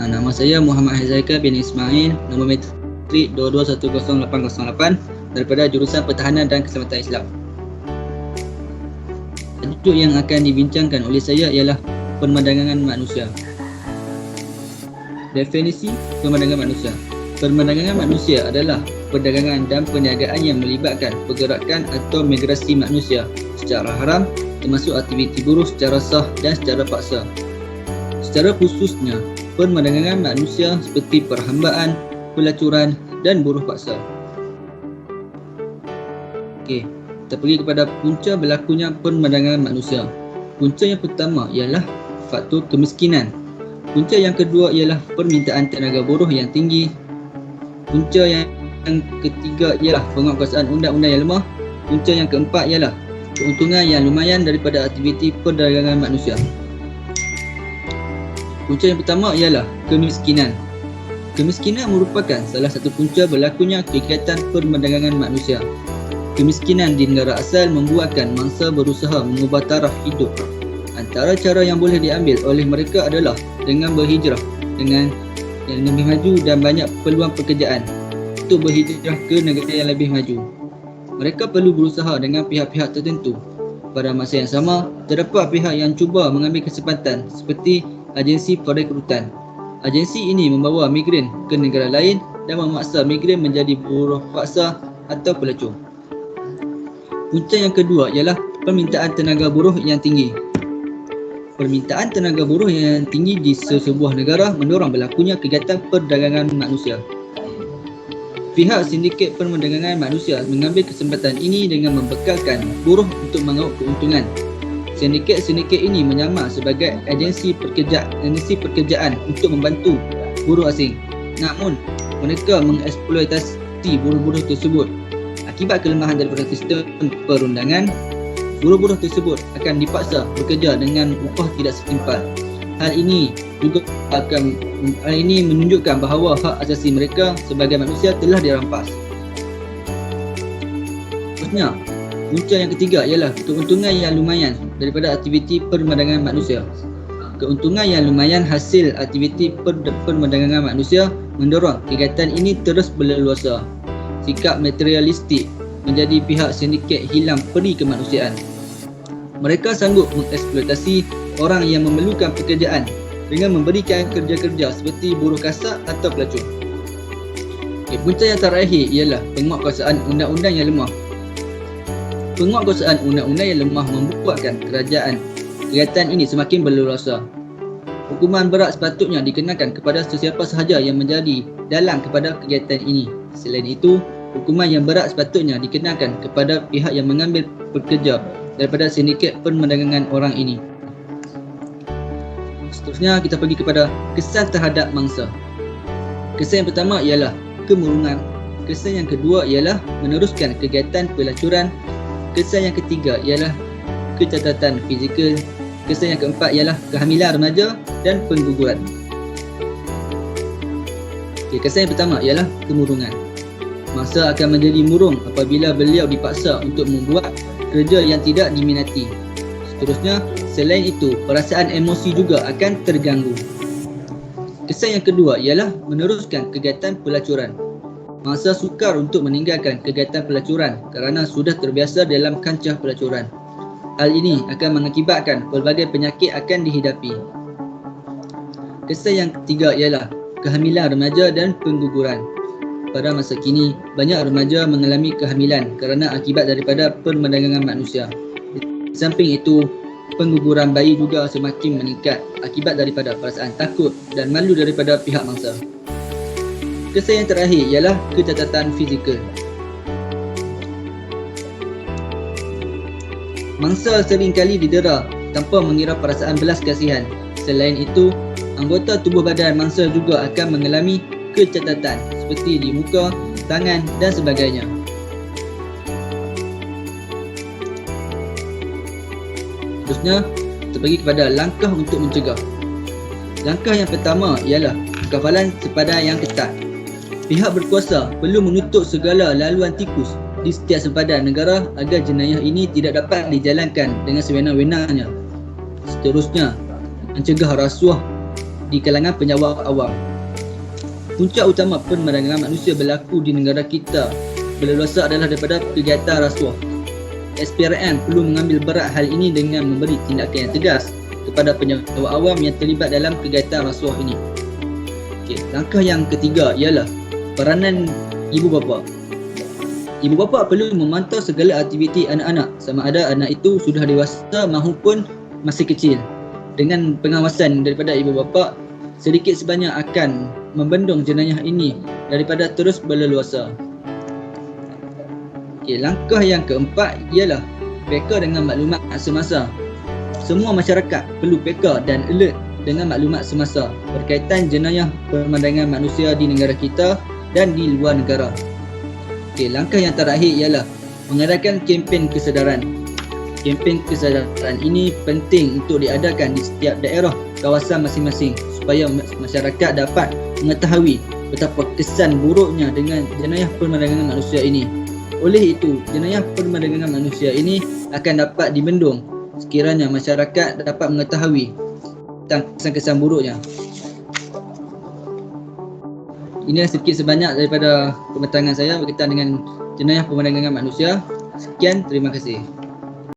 Nama saya Muhammad Hazaika bin Ismail, nombor metrik 22100808 daripada jurusan Pertahanan dan Keselamatan Islam. Tajuk yang akan dibincangkan oleh saya ialah pemandangan manusia. Definisi pemandangan manusia. Pemandangan manusia adalah perdagangan dan perniagaan yang melibatkan pergerakan atau migrasi manusia secara haram, termasuk aktiviti buruh secara sah dan secara paksa. Secara khususnya, pemandangan manusia seperti perhambaan, pelacuran dan buruh paksa. Okey, kita pergi kepada punca berlakunya pemandangan manusia. Punca yang pertama ialah faktor kemiskinan. Punca yang kedua ialah permintaan tenaga buruh yang tinggi. Punca yang ketiga ialah penguatkuasaan undang-undang yang lemah. Punca yang keempat ialah keuntungan yang lumayan daripada aktiviti perdagangan manusia. Punca yang pertama ialah kemiskinan. Kemiskinan merupakan salah satu punca berlakunya kegiatan perdagangan manusia. Kemiskinan di negara asal membuatkan mangsa berusaha mengubah taraf hidup. Antara cara yang boleh diambil oleh mereka adalah dengan berhijrah dengan yang lebih maju dan banyak peluang pekerjaan untuk berhijrah ke negara yang lebih maju. Mereka perlu berusaha dengan pihak-pihak tertentu. Pada masa yang sama, terdapat pihak yang cuba mengambil kesempatan seperti agensi perekrutan. Agensi ini membawa migran ke negara lain dan memaksa migran menjadi buruh paksa atau pelacur. Punca yang kedua ialah permintaan tenaga buruh yang tinggi. Permintaan tenaga buruh yang tinggi di sebuah negara mendorong berlakunya kegiatan perdagangan manusia. Pihak sindiket perdagangan manusia mengambil kesempatan ini dengan membekalkan buruh untuk mengaut keuntungan. Sindiket-sindiket ini menyamar sebagai agensi pekerjaan untuk membantu buruh asing. Namun, mereka mengeksploitasi buruh-buruh tersebut. Akibat kelemahan daripada sistem perundangan, buruh-buruh tersebut akan dipaksa bekerja dengan upah tidak setimpal. Hal ini menunjukkan bahawa hak asasi mereka sebagai manusia telah dirampas. Seterusnya, punca yang ketiga ialah keuntungan yang lumayan daripada aktiviti perdagangan manusia. Keuntungan yang lumayan hasil aktiviti perdagangan manusia mendorong kegiatan ini terus berleluasa. Sikap materialistik menjadi pihak sindiket hilang peri kemanusiaan. Mereka sanggup mengeksploitasi orang yang memerlukan pekerjaan dengan memberikan kerja-kerja seperti buruh kasar atau pelacur. Punca yang terakhir ialah penguatkuasaan undang-undang yang lemah. Penguatkuasaan undang-undang yang lemah membuatkan kegiatan ini semakin berleluasa. Hukuman berat sepatutnya dikenakan kepada sesiapa sahaja yang menjadi dalang kepada kegiatan ini. Selain itu, hukuman yang berat sepatutnya dikenakan kepada pihak yang mengambil pekerja daripada sindiket perdagangan orang ini. Seterusnya kita pergi kepada kesan terhadap mangsa. Kesan yang pertama ialah kemurungan. Kesan yang kedua ialah meneruskan kegiatan pelacuran. Kesan yang ketiga ialah kecacatan fizikal. Kesan yang keempat ialah kehamilan remaja dan pengguguran. Kesan yang pertama ialah kemurungan. Mangsa akan menjadi murung apabila beliau dipaksa untuk membuat kerja yang tidak diminati. Seterusnya, selain itu, perasaan emosi juga akan terganggu. Kesan yang kedua ialah meneruskan kegiatan pelacuran. Mangsa sukar untuk meninggalkan kegiatan pelacuran kerana sudah terbiasa dalam kancah pelacuran. Hal ini akan mengakibatkan pelbagai penyakit akan dihidapi. Kesan yang ketiga ialah kehamilan remaja dan pengguguran. Pada masa kini, banyak remaja mengalami kehamilan kerana akibat daripada perdagangan manusia. Di samping itu, pengguguran bayi juga semakin meningkat akibat daripada perasaan takut dan malu daripada pihak mangsa. Kesan yang terakhir ialah kecacatan fizikal. Mangsa seringkali didera tanpa mengira perasaan belas kasihan. Selain itu, anggota tubuh badan mangsa juga akan mengalami kecacatan seperti di muka, tangan dan sebagainya. Seterusnya, kita pergi kepada langkah untuk mencegah. Langkah yang pertama ialah kafalan sepadan yang ketat. Pihak berkuasa perlu menutup segala laluan tikus di setiap sempadan negara agar jenayah ini tidak dapat dijalankan dengan sewenang-wenangnya. Seterusnya, mencegah rasuah di kalangan penjawat awam. Punca utama perdagangan manusia berlaku di negara kita berleluasa adalah daripada kegiatan rasuah. SPRM perlu mengambil berat hal ini dengan memberi tindakan yang tegas kepada penjawat awam yang terlibat dalam kegiatan rasuah ini. Langkah yang ketiga ialah peranan ibu bapa. Ibu bapa perlu memantau segala aktiviti anak-anak, sama ada anak itu sudah dewasa maupun masih kecil. Dengan pengawasan daripada ibu bapa, sedikit sebanyak akan membendung jenayah ini daripada terus berleluasa. Langkah yang keempat ialah peka dengan maklumat semasa. Semua masyarakat perlu peka dan alert dengan maklumat semasa berkaitan jenayah pemandangan manusia di negara kita dan di luar negara. Langkah yang terakhir ialah mengadakan kempen kesedaran. Kempen kesedaran ini penting untuk diadakan di setiap daerah kawasan masing-masing supaya masyarakat dapat mengetahui betapa kesan buruknya dengan jenayah perdagangan manusia ini. Oleh itu, jenayah perdagangan manusia ini akan dapat dibendung sekiranya masyarakat dapat mengetahui tentang kesan-kesan buruknya. Inilah sedikit sebanyak daripada pembentangan saya berkaitan dengan jenayah perdagangan manusia. Sekian, terima kasih.